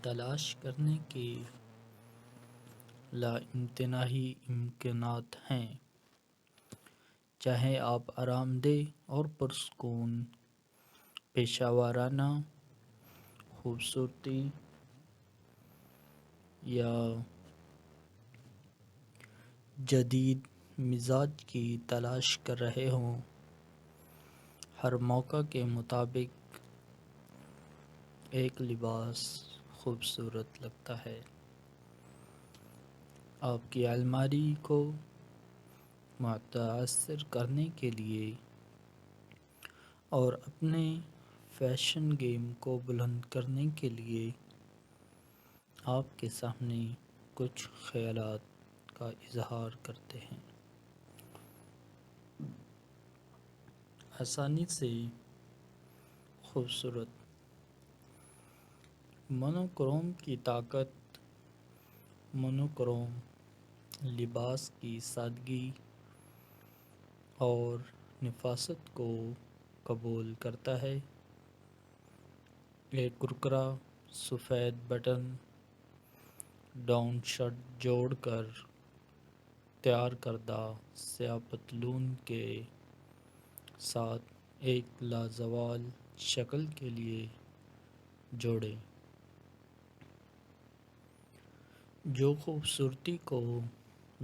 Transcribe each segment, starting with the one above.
تلاش کرنے کے لا انتہائی امکانات ہیں، چاہے آپ آرام دہ اور پرسکون پیشہ ورانہ خوبصورتی یا جدید مزاج کی تلاش کر رہے ہوں۔ ہر موقع کے مطابق ایک لباس خوبصورت لگتا ہے۔ آپ کی الماری کو متاثر کرنے کے لیے اور اپنے فیشن گیم کو بلند کرنے کے لیے آپ کے سامنے کچھ خیالات کا اظہار کرتے ہیں۔ آسانی سے خوبصورت مونوکروم کی طاقت۔ مونوکروم لباس کی سادگی اور نفاست کو قبول کرتا ہے۔ ایک کرکرا سفید بٹن ڈاؤن شرٹ جوڑ کر تیار کردہ سیاہ پتلون کے ساتھ ایک لازوال شکل کے لیے جوڑیں، جو خوبصورتی کو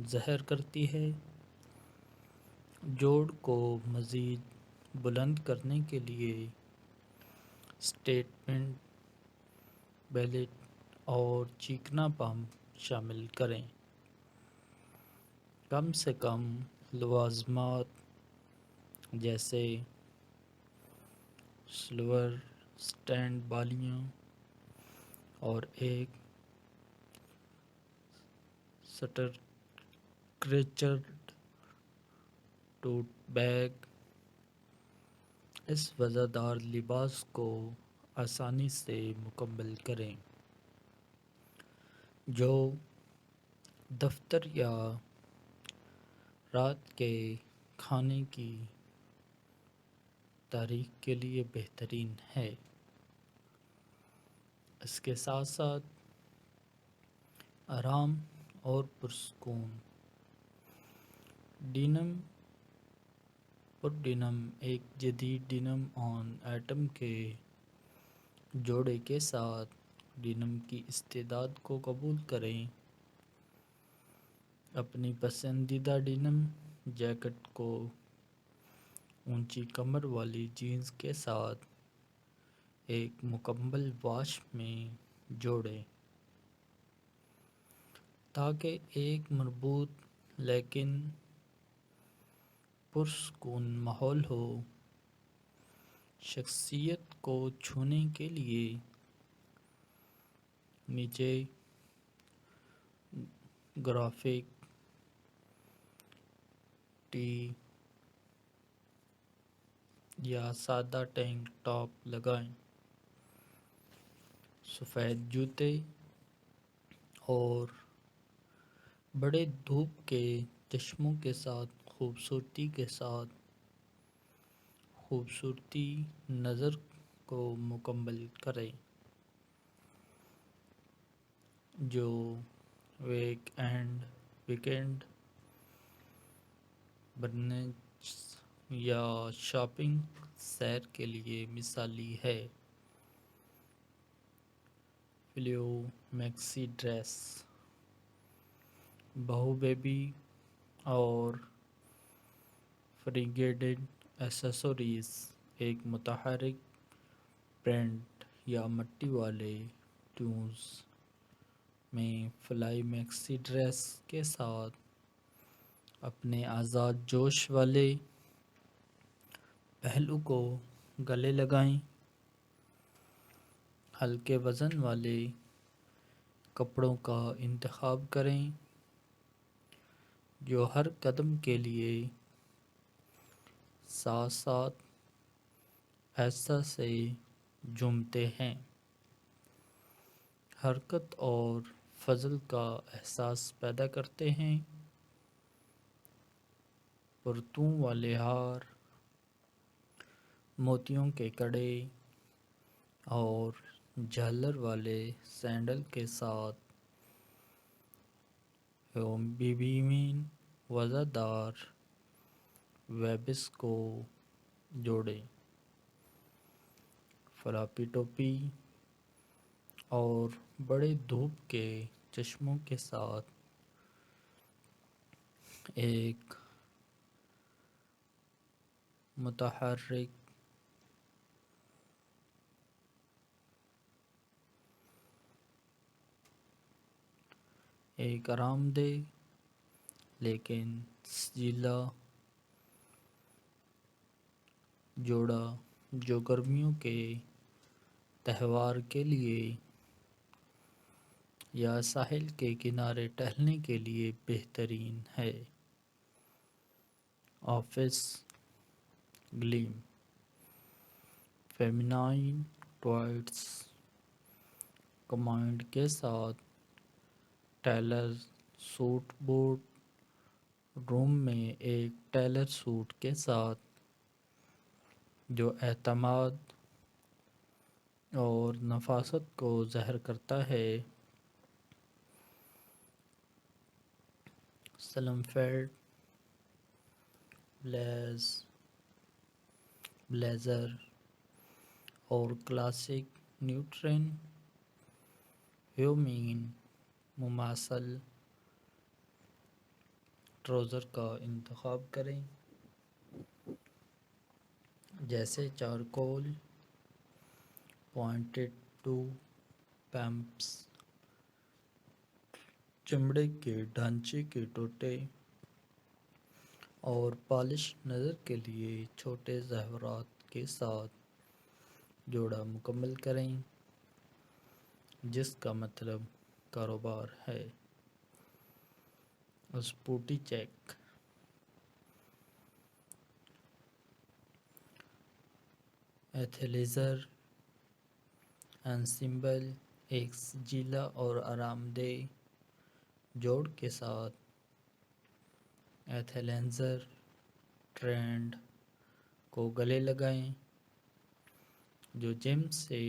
ظاہر کرتی ہے۔ جوڑ کو مزید بلند کرنے کے لیے سٹیٹمنٹ بیلٹ اور چکنا پمپ شامل کریں۔ کم سے کم لوازمات جیسے سلور سٹینڈ بالیاں اور ایک سٹرکچرڈ ٹوٹ بیگ اس وزردار لباس کو آسانی سے مکمل کریں، جو دفتر یا رات کے کھانے کی تاریخ کے لیے بہترین ہے۔ اس کے ساتھ ساتھ آرام اور پرسکون ڈینم پر ڈینم ایک جدید ڈینم آن ایٹم کے جوڑے کے ساتھ ڈینم کی استعداد کو قبول کریں۔ اپنی پسندیدہ ڈینم جیکٹ کو اونچی کمر والی جینز کے ساتھ ایک مکمل واش میں جوڑیں تاکہ ایک مربوط لیکن پرسکون ماحول ہو۔ شخصیت کو چھونے کے لیے نیچے گرافک ٹی یا سادہ ٹینک ٹاپ لگائیں۔ سفید جوتے اور بڑے دھوپ کے چشموں کے ساتھ خوبصورتی نظر کو مکمل کریں، جو ویکینڈ برنچ یا شاپنگ سیر کے لیے مثالی ہے۔ فلیو میکسی ڈریس بہو بیبی اور فریگیڈڈ ایکسیسریز ایک متحرک پرنٹ یا مٹی والے ٹونز میں فلائی میکسی ڈریس کے ساتھ اپنے آزاد جوش والے پہلو کو گلے لگائیں۔ ہلکے وزن والے کپڑوں کا انتخاب کریں جو ہر قدم کے لیے ساتھ ساتھ ایسا سے جھومتے ہیں، حرکت اور فضل کا احساس پیدا کرتے ہیں۔ پرتوں والے ہار، موتیوں کے کڑے اور جھالر والے سینڈل کے ساتھ بیبیمین وزادار ویبس کو جوڑیں۔ فلاپی ٹوپی اور بڑے دھوپ کے چشموں کے ساتھ ایک متحرک ایک آرام دہ لیکن سجیلا جوڑا جو گرمیوں کے تہوار کے لیے یا ساحل کے کنارے ٹہلنے کے لیے بہترین ہے۔ آفس گلیم فیمینائن ٹوائٹس کمانڈ کے ساتھ ٹیلر سوٹ بورڈ روم میں ایک ٹیلر سوٹ کے ساتھ جو اعتماد اور نفاست کو ظاہر کرتا ہے۔ سلم فیلڈ بلیزر اور کلاسک نیوٹرن ہیومین مماثل ٹراؤزر کا انتخاب کریں، جیسے چارکول پوائنٹڈ ٹو پمپس، چمڑے کے ڈھانچے کے ٹوٹے اور پالش نظر کے لیے چھوٹے زیورات کے ساتھ جوڑا مکمل کریں، جس کا مطلب کاروبار ہے۔ اسپوٹی چیک ایتھلیزر انسمبل ایک سجیلا اور آرام دہ جوڑ کے ساتھ ایتھلیزر ٹرینڈ کو گلے لگائیں، جو جم سے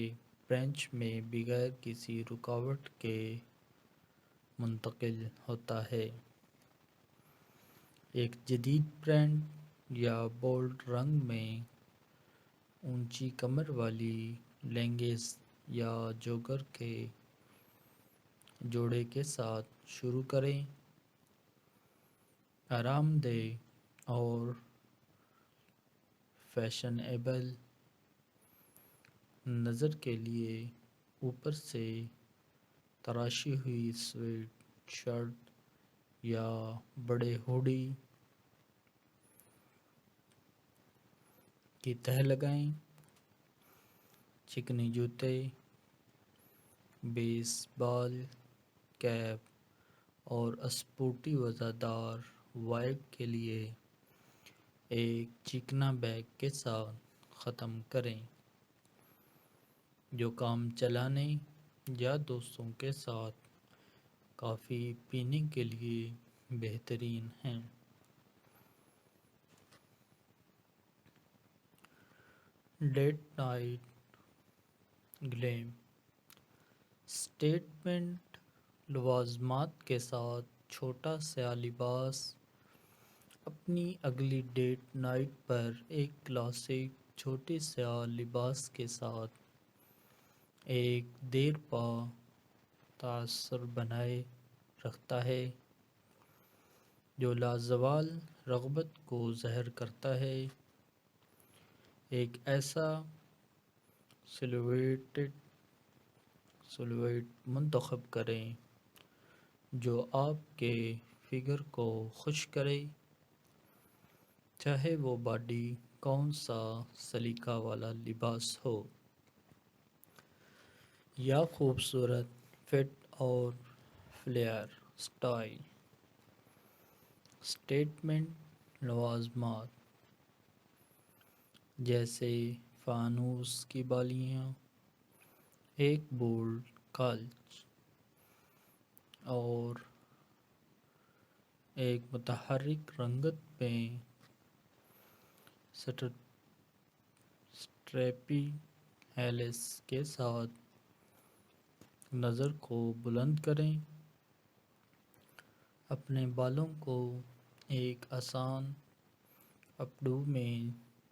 بینچ میں بغیر کسی رکاوٹ کے منتقل ہوتا ہے۔ ایک جدید پرنٹ یا بولڈ رنگ میں اونچی کمر والی لیگنگز یا جوگر کے جوڑے کے ساتھ شروع کریں۔ آرام دہ اور فیشنیبل نظر کے لیے اوپر سے تراشی ہوئی سویٹ شرٹ یا بڑے ہوڈی کی تہ لگائیں۔ چکنی جوتے، بیس بال کیپ اور اسپورٹی وزادار وائب کے لیے ایک چکنا بیگ کے ساتھ ختم کریں، جو کام چلانے یا دوستوں کے ساتھ کافی پینے کے لیے بہترین ہے۔ ڈیٹ نائٹ گلیم اسٹیٹمنٹ لوازمات کے ساتھ چھوٹا سیاہ لباس اپنی اگلی ڈیٹ نائٹ پر ایک کلاسک چھوٹے سیاہ لباس کے ساتھ ایک دیرپا تاثر بنائے رکھتا ہے، جو لازوال رغبت کو ظاہر کرتا ہے۔ ایک ایسا سلویٹ منتخب کریں جو آپ کے فگر کو خوش کرے، چاہے وہ باڈی کون سا سلیقہ والا لباس ہو یا خوبصورت فٹ اور فلیئر سٹائل۔ اسٹیٹمنٹ لوازمات جیسے فانوس کی بالیاں، ایک بولڈ کالچ اور ایک متحرک رنگت میں سٹریپی ہیلس کے ساتھ نظر کو بلند کریں، اپنے بالوں کو ایک آسان اپ ڈو میں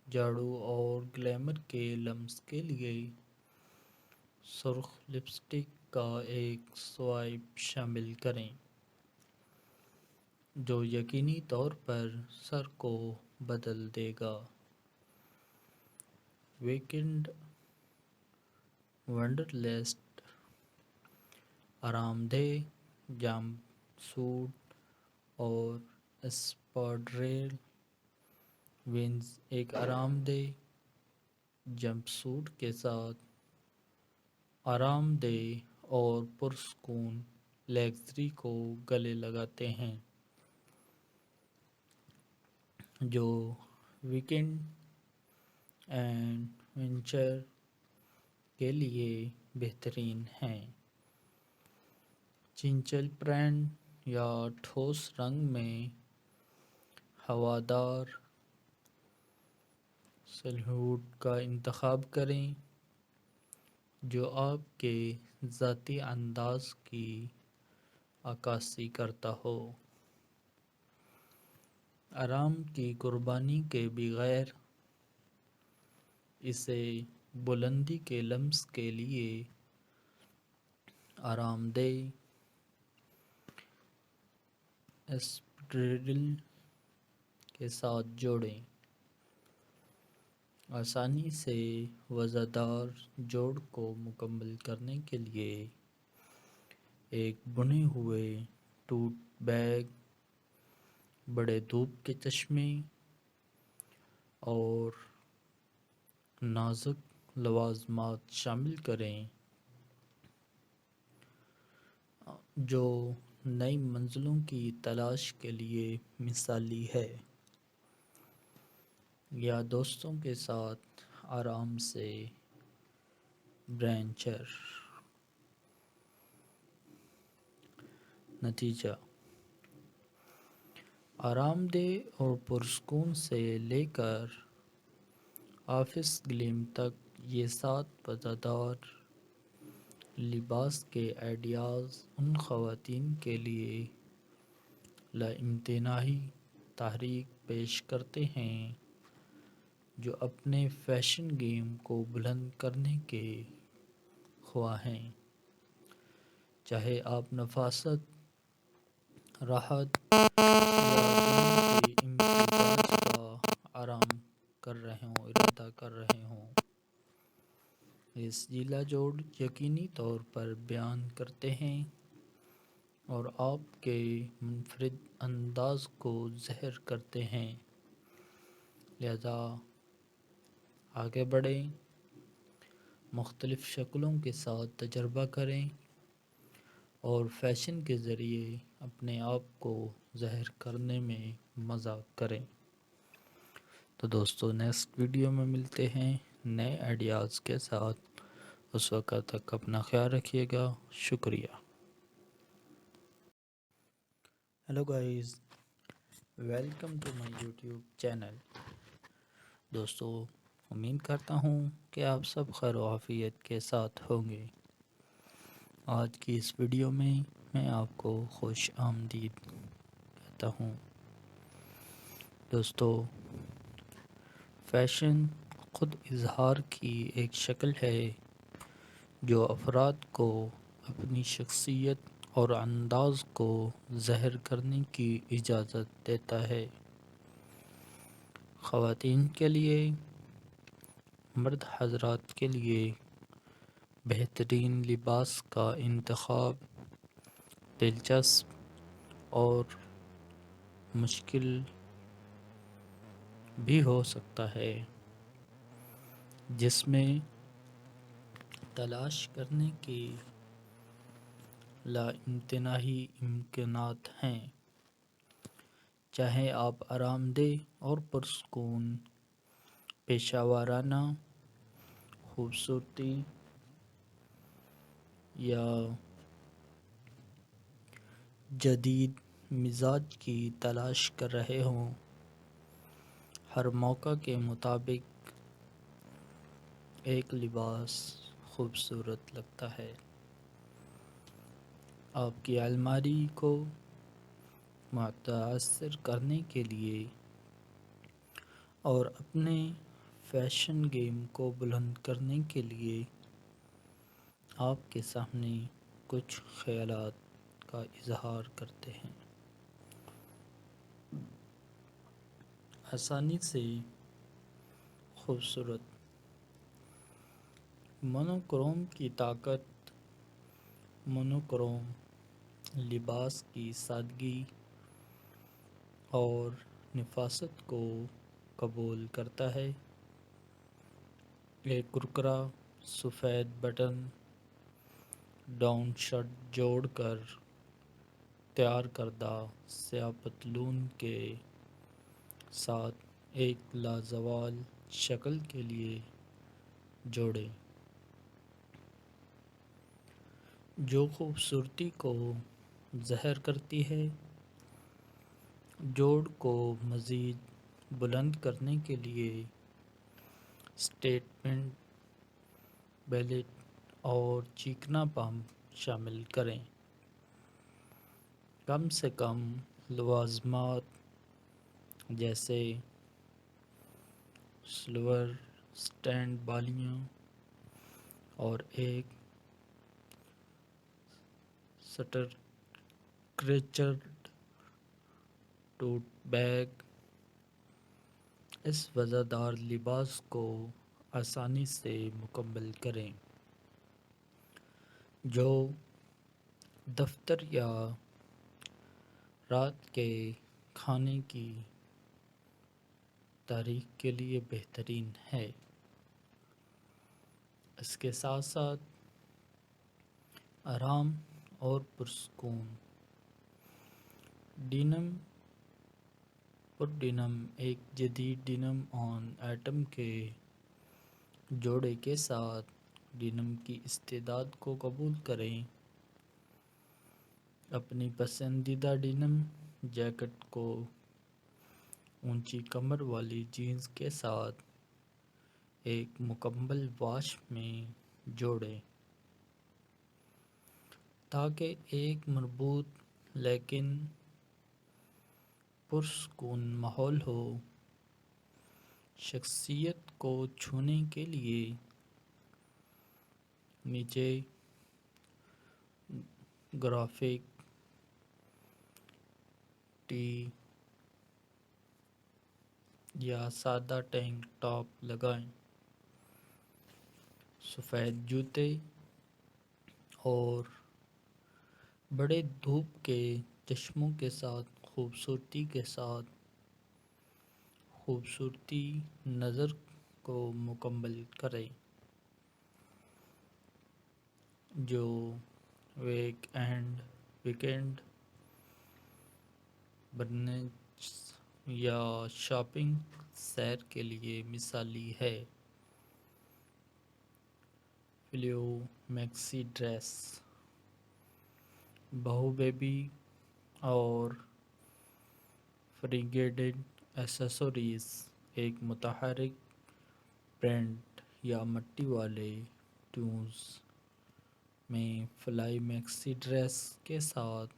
جھاڑو اور گلیمر کے لمس کے لیے سرخ لپسٹک کا ایک سوائپ شامل کریں جو یقینی طور پر سر کو بدل دے گا۔ ویکنڈ ونڈرلسٹ آرام دہ جمپ سوٹ اور اسپاڈریل ونز ایک آرام دہ جمپ سوٹ کے ساتھ آرام دہ اور پرسکون لگژری کو گلے لگاتے ہیں جو ویکنڈ ایڈونچر کے لیے بہترین ہیں۔ چنچل پرنٹ یا ٹھوس رنگ میں ہوادار سلہوٹ کا انتخاب کریں جو آپ کے ذاتی انداز کی عکاسی کرتا ہو۔ آرام کی قربانی کے بغیر اسے بلندی کے لمس کے لیے آرام دہ اسپریڈل کے ساتھ جوڑیں۔ آسانی سے وزردار جوڑ کو مکمل کرنے کے لیے ایک بنے ہوئے ٹوٹ بیگ، بڑے دھوپ کے چشمے اور نازک لوازمات شامل کریں جو نئی منزلوں کی تلاش کے لیے مثالی ہے، یا دوستوں کے ساتھ آرام سے برینچر۔ نتیجہ: آرام دہ اور پرسکون سے لے کر آفس گلیم تک یہ 7 مزیدار لباس کے آئیڈیاز ان خواتین کے لیے لامتناہی تحریک پیش کرتے ہیں جو اپنے فیشن گیم کو بلند کرنے کے خواہاں ہیں، چاہے آپ نفاست، راحت یا دنوں کے امتزاج کا ارادہ کر رہے ہوں۔ یہ ضلع جوڑ یقینی طور پر بیان کرتے ہیں اور آپ کے منفرد انداز کو ظاہر کرتے ہیں، لہذا آگے بڑھیں، مختلف شکلوں کے ساتھ تجربہ کریں اور فیشن کے ذریعے اپنے آپ کو ظاہر کرنے میں مزہ کریں۔ تو دوستو، نیکسٹ ویڈیو میں ملتے ہیں نئے آئیڈیاز کے ساتھ۔ اس وقت تک اپنا خیال رکھیے گا۔ شکریہ۔ Hello guys, welcome to my YouTube channel. دوستو، امید کرتا ہوں کہ آپ سب خیر و عافیت کے ساتھ ہوں گے۔ آج کی اس ویڈیو میں آپ کو خوش آمدید کہتا ہوں۔ دوستو، فیشن خود اظہار کی ایک شکل ہے جو افراد کو اپنی شخصیت اور انداز کو ظاہر کرنے کی اجازت دیتا ہے۔ خواتین کے لیے، مرد حضرات کے لیے بہترین لباس کا انتخاب دلچسپ اور مشکل بھی ہو سکتا ہے، جس میں تلاش کرنے کے لامتناہی امکانات ہیں۔ چاہے آپ آرام دہ اور پرسکون پیشہ ورانہ خوبصورتی یا جدید مزاج کی تلاش کر رہے ہوں، ہر موقع کے مطابق ایک لباس خوبصورت لگتا ہے۔ آپ کی الماری کو متاثر کرنے کے لیے اور اپنے فیشن گیم کو بلند کرنے کے لیے آپ کے سامنے کچھ خیالات کا اظہار کرتے ہیں۔ آسانی سے خوبصورت مونوکروم کی طاقت مونوکروم لباس کی سادگی اور نفاست کو قبول کرتا ہے۔ ایک کرکرا سفید بٹن ڈاؤن شرٹ جوڑ کر تیار کردہ سیاہ پتلون کے ساتھ ایک لازوال شکل کے لیے جوڑیں جو خوبصورتی کو ظاہر کرتی ہے۔ جوڑ کو مزید بلند کرنے کے لیے سٹیٹمنٹ بیلٹ اور چیکنا پمپ شامل کریں۔ کم سے کم لوازمات جیسے سلور سٹینڈ بالیاں اور ایک سٹرکچرڈ ٹوٹ بیگ اس وزردار لباس کو آسانی سے مکمل کریں جو دفتر یا رات کے کھانے کی تاریخ کے لیے بہترین ہے۔ اس کے ساتھ ساتھ آرام اور پرسکون ڈینم پر ڈینم ایک جدید ڈینم آن ایٹم کے جوڑے کے ساتھ ڈینم کی استعداد کو قبول کریں۔ اپنی پسندیدہ ڈینم جیکٹ کو اونچی کمر والی جینز کے ساتھ ایک مکمل واش میں جوڑیں تاکہ ایک مربوط لیکن پرسکون ماحول ہو۔ شخصیت کو چھونے کے لیے نیچے گرافک ٹی یا سادہ ٹینک ٹاپ لگائیں۔ سفید جوتے اور بڑے دھوپ کے چشموں کے ساتھ خوبصورتی نظر کو مکمل کریں جو ویکینڈ برنچ یا شاپنگ سیر کے لیے مثالی ہے۔ فلیو میکسی ڈریس بہو بیبی اور فریگیڈڈ ایکسیسریز ایک متحرک پرنٹ یا مٹی والے ٹیوز میں فلائی میکسی ڈریس کے ساتھ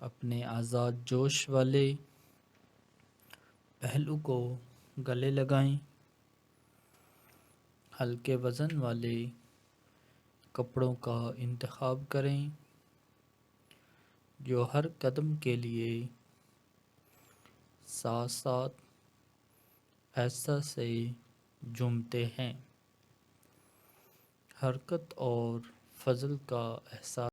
اپنے آزاد جوش والے پہلو کو گلے لگائیں۔ ہلکے وزن والے کپڑوں کا انتخاب کریں جو ہر قدم کے لیے ساتھ ساتھ ایسا سے جھومتے ہیں۔ حرکت اور فضل کا احساس